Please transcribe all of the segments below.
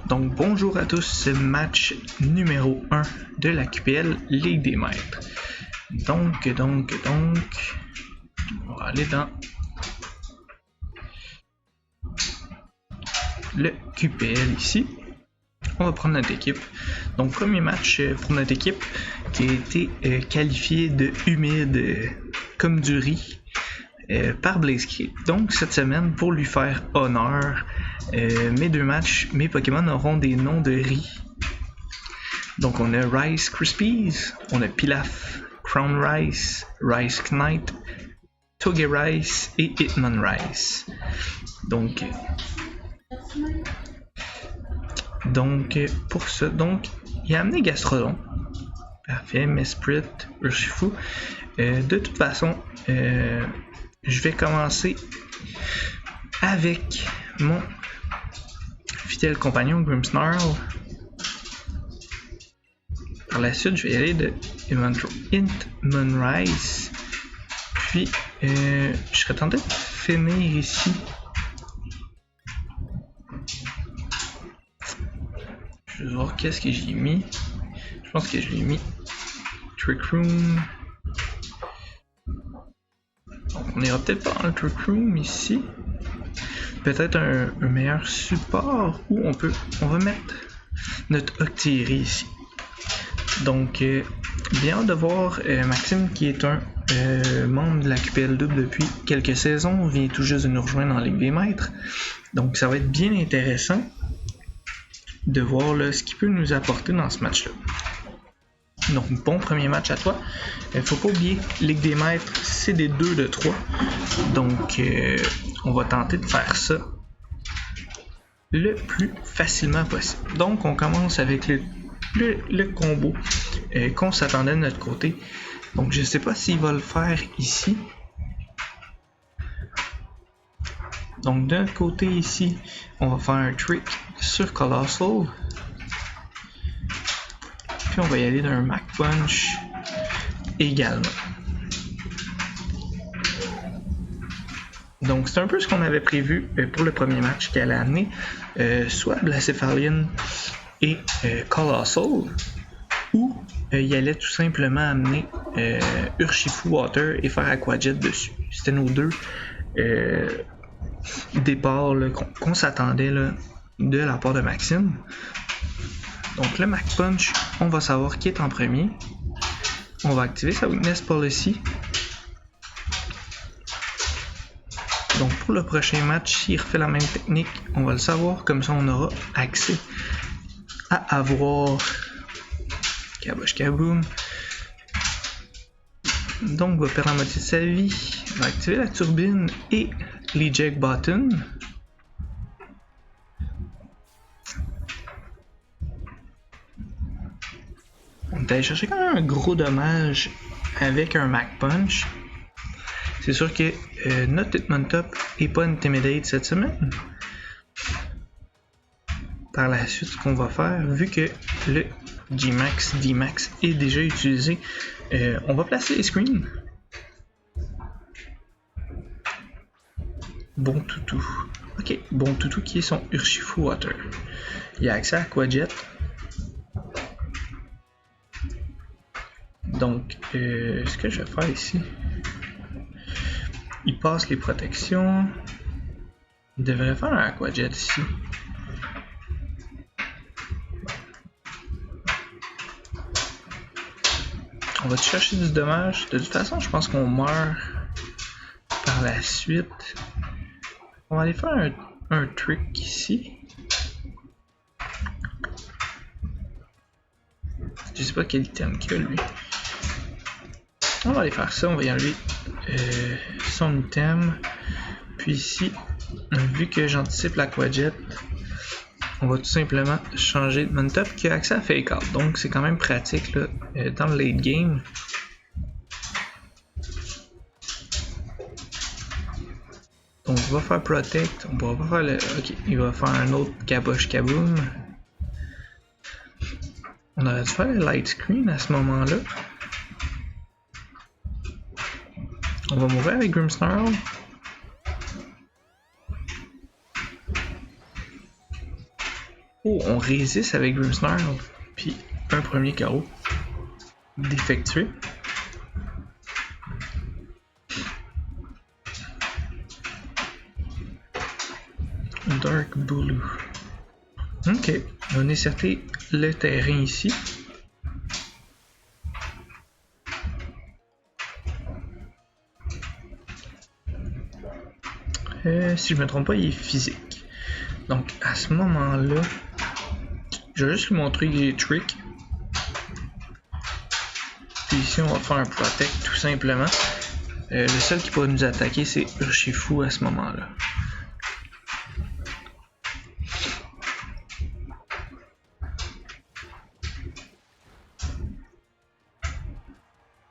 Donc bonjour à tous, match numéro 1 de la QPL Ligue des Maîtres. Donc, on va aller dans le QPL ici. On va prendre notre équipe. Donc premier match pour notre équipe qui a été qualifié de humide comme du riz par Blaziken. Donc cette semaine, pour lui faire honneur, mes deux matchs, mes Pokémon auront des noms de riz. Donc on a Rice Krispies, on a Pilaf, Crown Rice, Rice Knight, Togerice et Hitmonrice. Donc pour ça, il a amené Gastrodon. Parfait, Mesprit, Urshifu. De toute façon, je vais commencer avec mon fidèle compagnon Grimmsnarl. Par la suite, je vais y aller de Hitmonrice. Puis, je serais tenté de finir ici. Je vais voir qu'est-ce que j'ai mis. Je pense que je l'ai mis Trick Room. Donc, on ira peut-être pas dans le Trick Room ici. Peut-être un meilleur support où on va mettre notre Octillerie ici. Donc, bien de voir Maxime, qui est un membre de la QPL Double depuis quelques saisons, vient tout juste de nous rejoindre en Ligue des Maîtres. Donc, ça va être bien intéressant de voir là, ce qu'il peut nous apporter dans ce match-là. Donc, bon premier match à toi. Faut pas oublier, Ligue des Maîtres, c'est des 2 de 3. Donc, on va tenter de faire ça le plus facilement possible. Donc, on commence avec le combo qu'on s'attendait de notre côté. Donc, je sais pas s'il va le faire ici. Donc, d'un côté ici, on va faire un trick sur Colossal. Puis, on va y aller d'un Mach Punch également. Donc, c'est un peu ce qu'on avait prévu pour le premier match qui allait amener soit Blacephalon et Colossal, ou il allait tout simplement amener Urshifu Water et faire Aquajet dessus. C'était nos deux départs là, qu'on s'attendait là, de la part de Maxime. Donc le Mach Punch, on va savoir qui est en premier. On va activer sa Weakness Policy. Donc pour le prochain match, s'il refait la même technique, on va le savoir, comme ça on aura accès à avoir Kabosh Kaboom. Donc va perdre la moitié de sa vie, va activer la turbine et l'eject button. On est allé chercher quand même un gros dommage avec un Mach Punch. C'est sûr que notre Hitmontop n'est pas Intimidate cette semaine. Par la suite, ce qu'on va faire, vu que le G-Max, D-Max est déjà utilisé, on va placer les screens. Bon toutou. Ok, bon toutou qui est son Urshifu Water. Il a accès à Aquajet. Donc, ce que je vais faire ici, il passe les protections. Il devrait faire un Aquajet ici. On va chercher du dommage. De toute façon, je pense qu'on meurt par la suite. On va aller faire un trick ici. Je sais pas quel item qu'il a lui. On va aller faire ça. On va y enlever son item. Puis ici, vu que j'anticipe l'Aquajet, on va tout simplement changer de Hitmontop qui a accès à Fake Out. Donc c'est quand même pratique là, dans le late game. Donc on va faire Protect. On va pas faire le. Ok, il va faire un autre Kabosh Kaboom. On aurait dû faire le Light Screen à ce moment-là. On va mourir avec Grimmsnarl. Oh, on résiste avec Grimmsnarl. Puis un premier KO. Défectué. Dark Blue. Ok, on a certé le terrain ici. Si je me trompe pas, il est physique. Donc à ce moment-là, je vais juste lui montrer les tricks. Puis ici, on va faire un protect tout simplement. Le seul qui pourrait nous attaquer, c'est Urshifu à ce moment-là.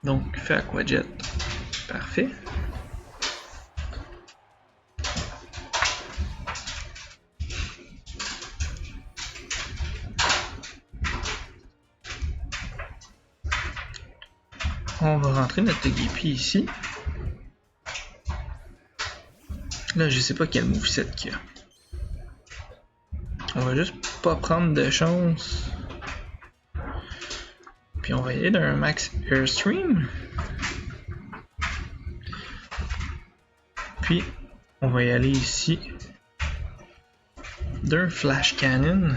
Donc, fait Aqua Jet. Parfait. On va rentrer notre Togepi ici. Là, je sais pas quel moveset qu'il y a. On va juste pas prendre de chance. Puis on va y aller d'un Max Airstream. Puis on va y aller ici d'un Flash Cannon.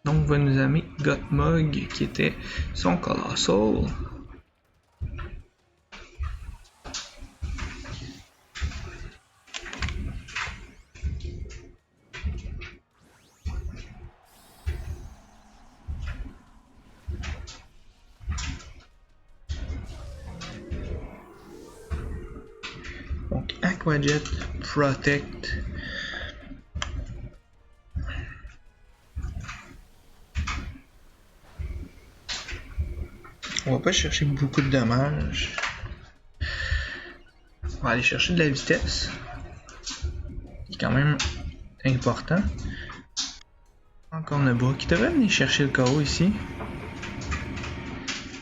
Donc on va nous amener Gothmog qui était son Colossal. Donc Aqua Jet, Protect. On va pas chercher beaucoup de dommages. On va aller chercher de la vitesse. C'est quand même important. Encore Neba qui devrait venir chercher le KO ici.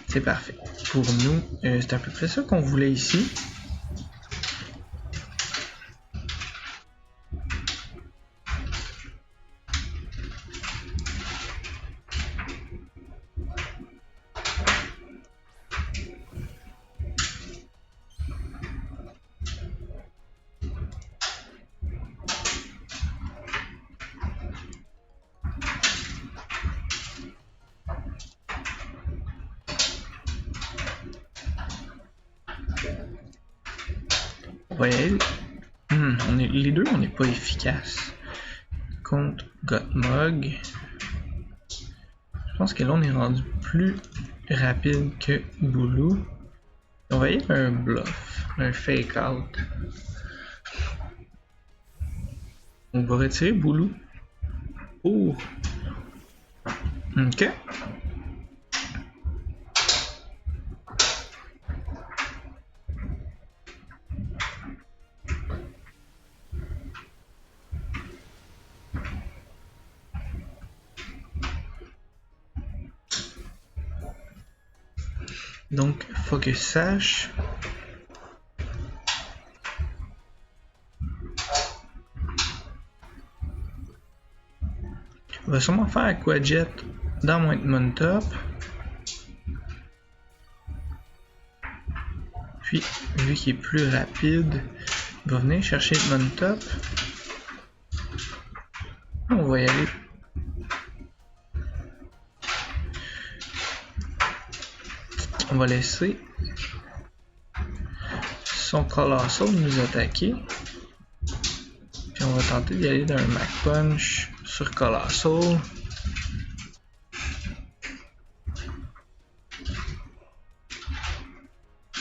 C'est parfait. Pour nous, c'est à peu près ça qu'on voulait ici. On va y aller. Les deux, on n'est pas efficace contre Gothmog. Je pense que là, on est rendu plus rapide que Boulou. On va y aller un bluff, un fake out. On va retirer Boulou. Oh! Ok. Donc, Focus Sash. On va sûrement faire Aqua Jet dans Montop. Puis, vu qu'il est plus rapide, il va venir chercher Montop. On va y aller. On va laisser son Colossal nous attaquer. Puis on va tenter d'y aller d'un Mach Punch sur Colossal.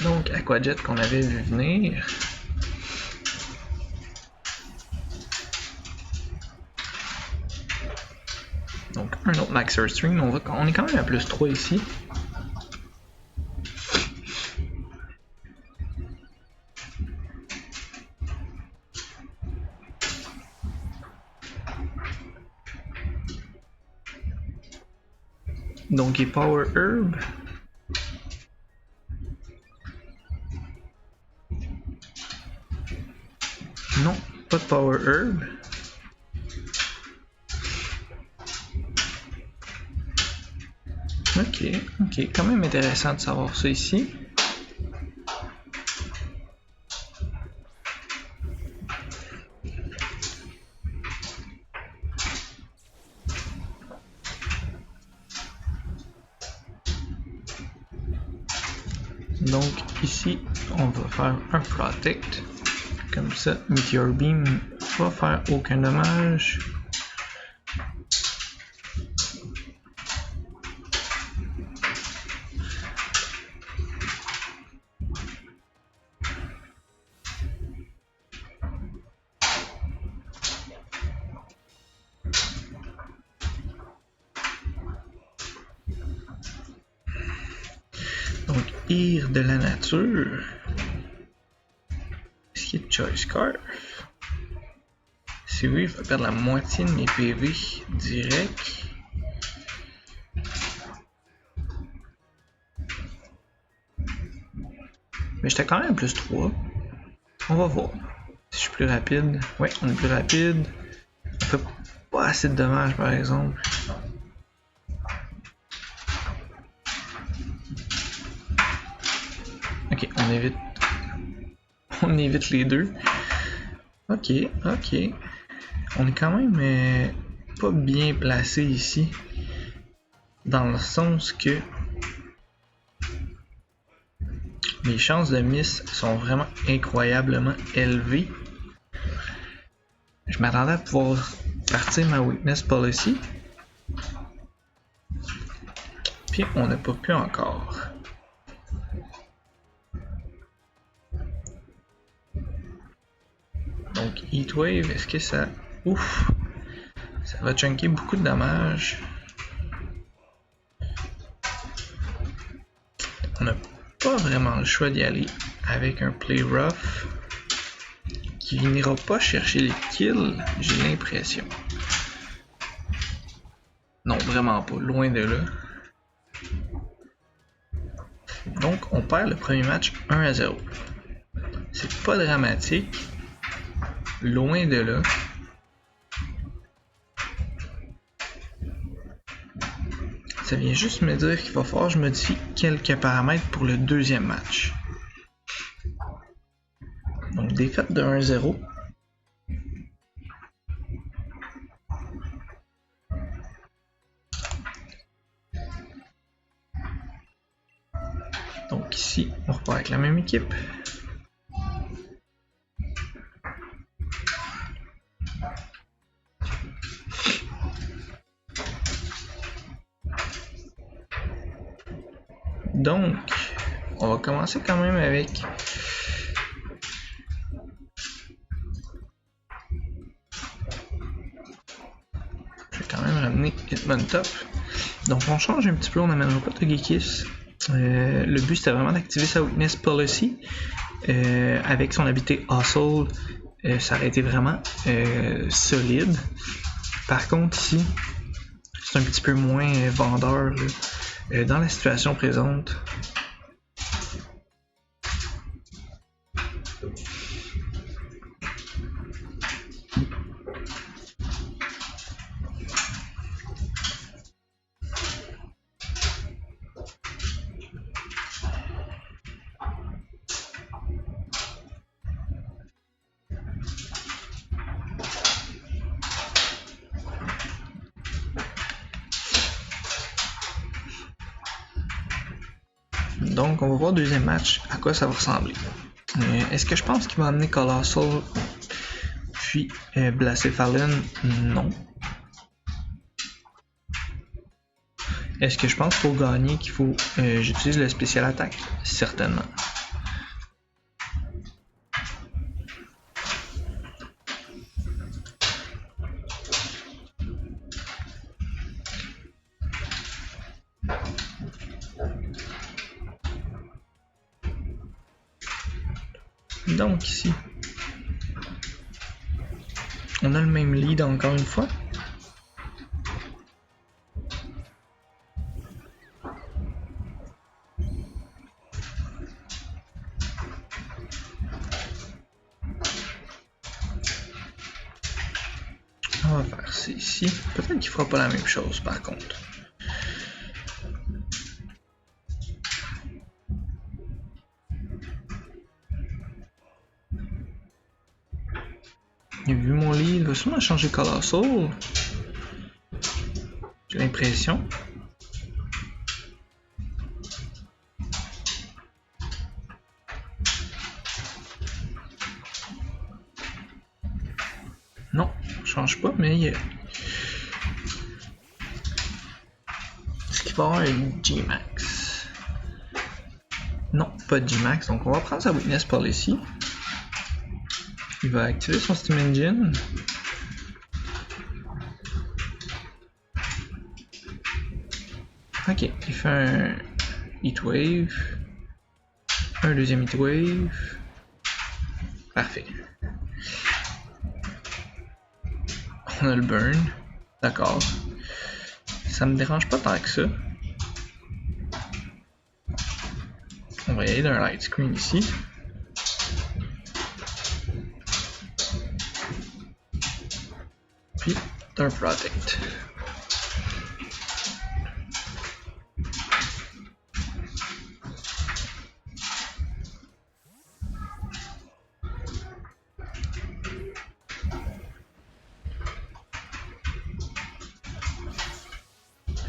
Donc Aqua Jet qu'on avait vu venir. Donc un autre Max Airstream. On est quand même à plus 3 ici. Donc il est Power Herb. Non, pas de Power Herb. Ok, ok, quand même intéressant de savoir ça ici. Donc ici, on va faire un Protect. Comme ça, Meteor Beam va faire aucun dommage. Donc, Ire de la nature. Est-ce qu'il y a Choice Scarf? Si oui, je vais perdre la moitié de mes PV direct. Mais j'étais quand même plus 3. On va voir. Si je suis plus rapide. Ouais, on est plus rapide. On fait pas assez de dommages par exemple. Ok, on évite les deux. Ok, ok. On est quand même pas bien placé ici. Dans le sens que mes chances de miss sont vraiment incroyablement élevées. Je m'attendais à pouvoir partir ma Weakness Policy. Puis on n'a pas pu encore. Donc Heatwave, est-ce que ça... Ouf! Ça va chunker beaucoup de dommages. On n'a pas vraiment le choix d'y aller avec un Play Rough qui n'ira pas chercher les kills, j'ai l'impression. Non, vraiment pas, loin de là. Donc on perd le premier match 1-0. C'est pas dramatique, loin de là. Ça vient juste me dire qu'il va falloir que je modifie quelques paramètres pour le deuxième match. Donc défaite de 1-0. Donc ici, on repart avec la même équipe. Donc, on va commencer quand même avec je vais quand même ramener Hitmontop. Donc on change un petit peu, on n'amènera pas Togekiss. Le but c'était vraiment d'activer sa Weakness Policy. Avec son habilité Hustle, ça aurait été vraiment solide. Par contre ici, c'est un petit peu moins vendeur là, dans la situation présente. Donc on va voir deuxième match, à quoi ça va ressembler. Est-ce que je pense qu'il va amener Colossal puis Blacephalon? Non. Est-ce que je pense pour gagner qu'il faut j'utilise le spécial attaque? Certainement. Donc ici, on a le même lead encore une fois. On va faire ça ici. Peut-être qu'il fera pas la même chose par contre. Il a vu mon lit, il va sûrement changer Colossal. J'ai l'impression. Non, change pas, mais il y a... Est-ce qu'il va y avoir un G-Max? Non, pas de G-Max, donc on va prendre sa weakness par ici. Il va activer son Steam Engine. Ok, il fait un Heatwave. Un deuxième Heatwave. Parfait. On a le burn. D'accord. Ça me dérange pas tant que ça. On va y aller d'un light screen ici. Puis d'un protect.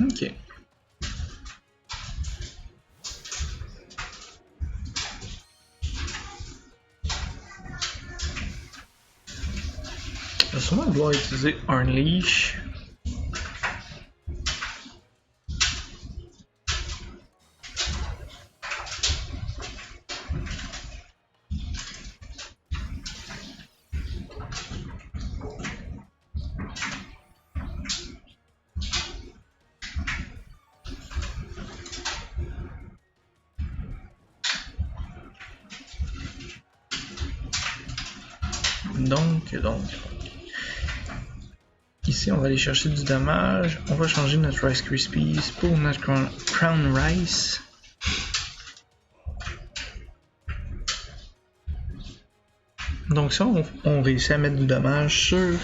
Ok. Je vais sûrement devoir utiliser Unleash. Donc, ici on va aller chercher du dommage. On va changer notre Rice Krispies pour notre Crown Rice. Donc ça, on réussit à mettre du dommage sur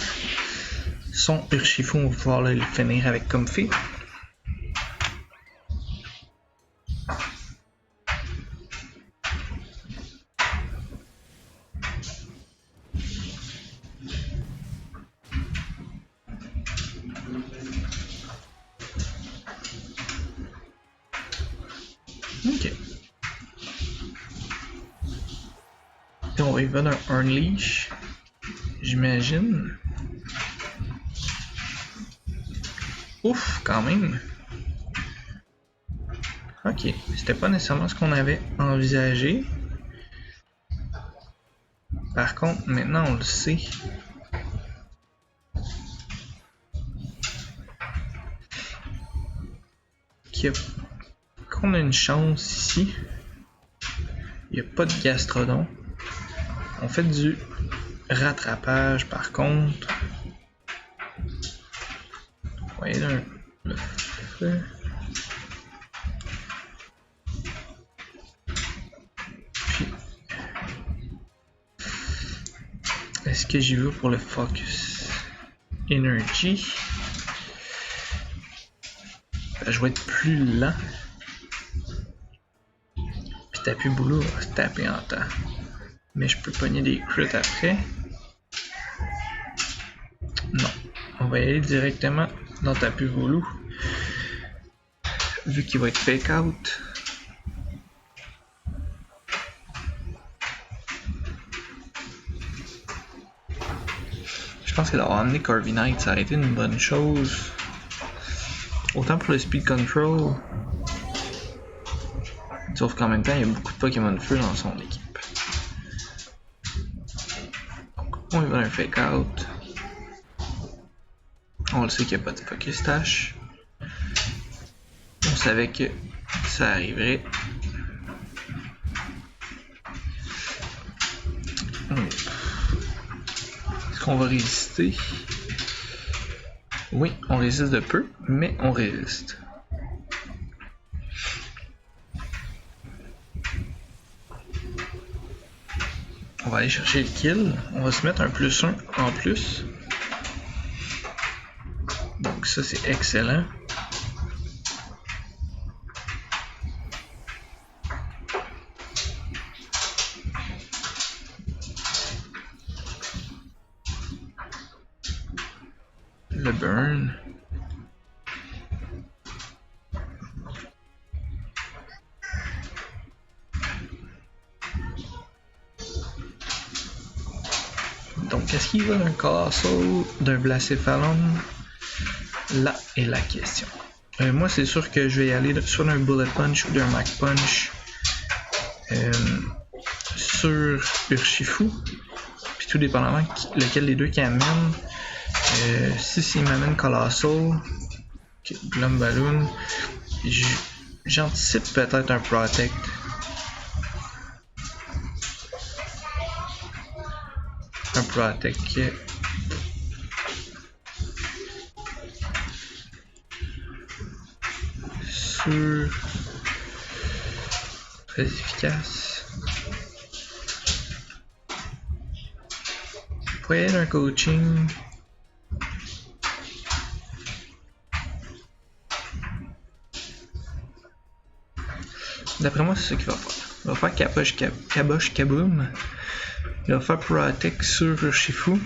son Urshifu. On va pouvoir le finir avec Comfy. Ok. Et on va y venir d'un Unleash, j'imagine. Ouf, quand même. Ok, c'était pas nécessairement ce qu'on avait envisagé. Par contre, maintenant on le sait. Qu'on a une chance ici. Il n'y a pas de gastrodon. On fait du rattrapage par contre. Vous voyez là, le feu. Puis, est-ce que j'y vais pour le focus energy? Je vais être plus lent. Puis Tapu Bulu va se taper en temps. Mais je peux pogner des crits après. Non. On va y aller directement dans Tapu Bulu. Vu qu'il va être fake out. Je pense que d'avoir amené Corviknight, ça a été une bonne chose. Autant pour le speed control. Sauf qu'en même temps, il y a beaucoup de Pokémon Feu dans son équipe. Donc, on y va un fake out. On le sait qu'il n'y a pas de Focus Tash. On savait que ça arriverait. Est-ce qu'on va résister? Oui, on résiste de peu, mais on résiste. On va aller chercher le kill. On va se mettre un +1 en plus. ça c'est excellent. Le burn. Donc, est-ce qu'il va d'un Colossal, d'un Blacephalon? Là est la question. Moi, c'est sûr que je vais y aller soit d'un Bullet Punch ou d'un Mach Punch sur Urshifu. Puis tout dépendamment lequel des deux qui amène. S'il m'amène Colossal, Glum Balloon, j'anticipe peut-être un Protect. Un Protect. Sur. Très efficace. Pourrait être un coaching. D'après moi, c'est ce qu'il va faire. Il va faire Kabosh Kaboom. Il va faire Protect sur Urshifu.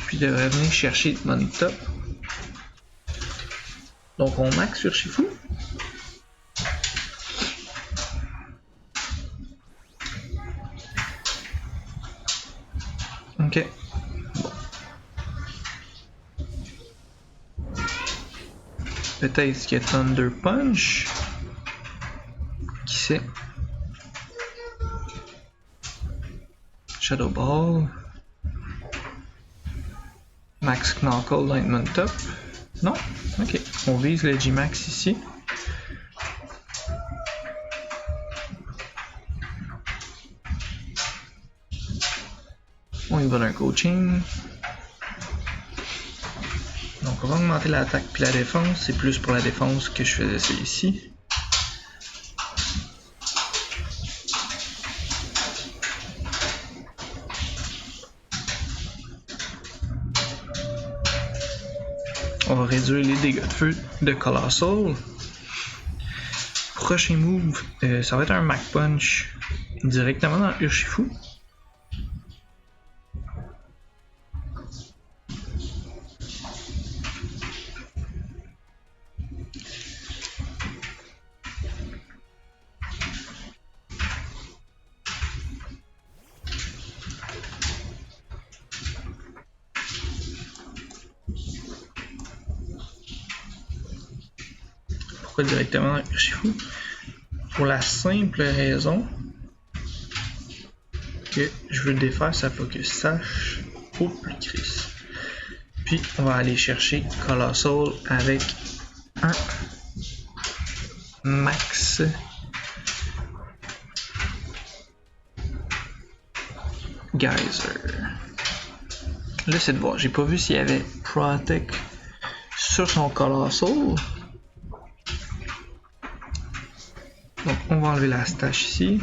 Puis il devrait venir chercher mon top. Donc on max Urshifu. Ok. Peut-être qu'il y a Thunder Punch. Qui sait? Shadow Ball. Max Knuckle, Lightning Top. Non? Ok. On vise le G-Max ici. On y va d'un coaching. Donc on va augmenter l'attaque puis la défense. C'est plus pour la défense que je faisais ça ici. On va réduire les dégâts de feu de Colossal. Prochain move, ça va être un Mach Punch directement dans Urshifu. Pourquoi directement dans Urshifu? Pour la simple raison que je veux défaire sa focus sash au plus Chris. Puis on va aller chercher Colossal avec un Max Geyser. Là c'est de voir, j'ai pas vu s'il y avait Protect sur son Colossal. Donc on va enlever la stache ici.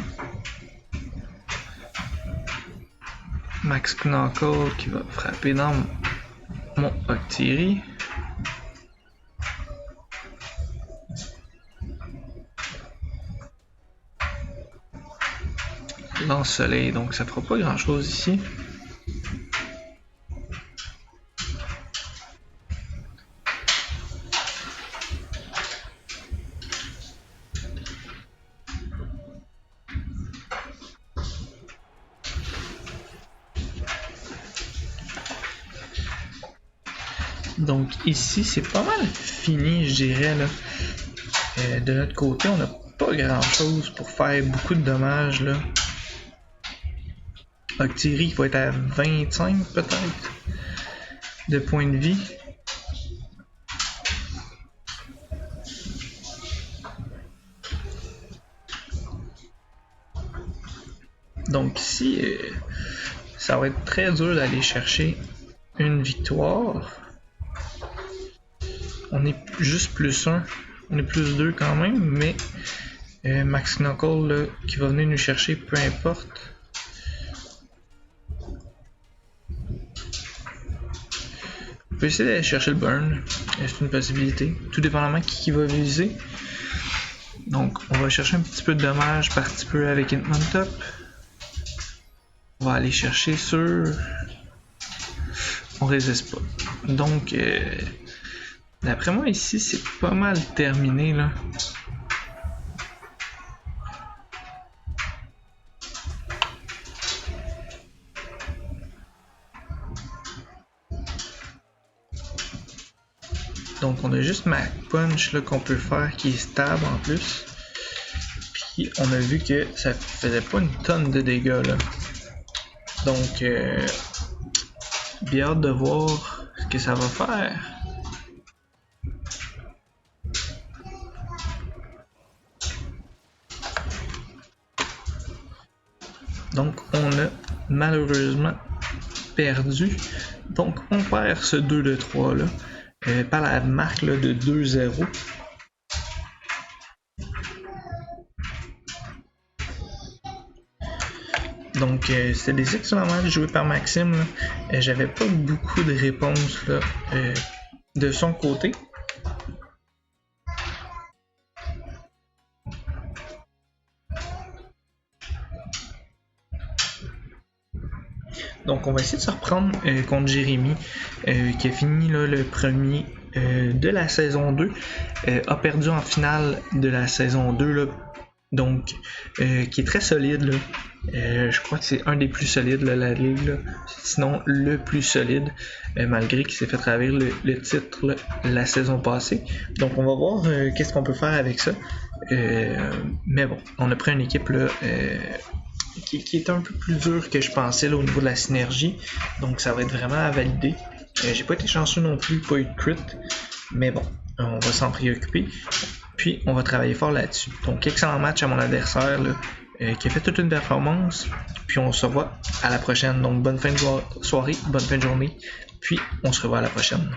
Max Knuckle qui va frapper dans mon Octillery. Lance-soleil, donc ça fera pas grand chose ici. Donc ici c'est pas mal fini, je dirais là. De notre côté, on n'a pas grand chose pour faire beaucoup de dommages là. Octillery va être à 25 peut-être de points de vie. Donc ici, ça va être très dur d'aller chercher une victoire. On est juste plus 1, on est plus 2 quand même, mais Max Knuckle là, qui va venir nous chercher peu importe. On peut essayer d'aller chercher le burn. C'est une possibilité. Tout dépendamment qui va viser. Donc, on va chercher un petit peu de dommages par petit peu avec Hitman Top. On va aller chercher sur... On résiste pas. Donc, d'après moi ici, c'est pas mal terminé là. Donc on a juste Mac Punch là qu'on peut faire qui est stable en plus. Puis on a vu que ça faisait pas une tonne de dégâts là. Donc bien hâte de voir ce que ça va faire. Donc on a malheureusement perdu. Donc on perd ce 2 de 3 là. Par la marque là, de 2-0. Donc c'était des excellents matchs joués par Maxime. J'avais pas beaucoup de réponses là, de son côté. Donc on va essayer de se reprendre contre Jérémy qui a fini là, le premier de la saison 2, a perdu en finale de la saison 2 là, donc qui est très solide là. Je crois que c'est un des plus solides de la ligue là. Sinon le plus solide malgré qu'il s'est fait ravir le titre là, la saison passée. Donc on va voir qu'est-ce qu'on peut faire avec ça, mais bon, on a pris une équipe là, qui est un peu plus dur que je pensais là, au niveau de la synergie, donc ça va être vraiment à valider. J'ai pas été chanceux non plus, pas eu de crit, mais bon, on va s'en préoccuper, puis on va travailler fort là-dessus. Donc excellent match à mon adversaire là, qui a fait toute une performance, puis on se revoit à la prochaine. Donc bonne fin de soirée, bonne fin de journée, puis on se revoit à la prochaine.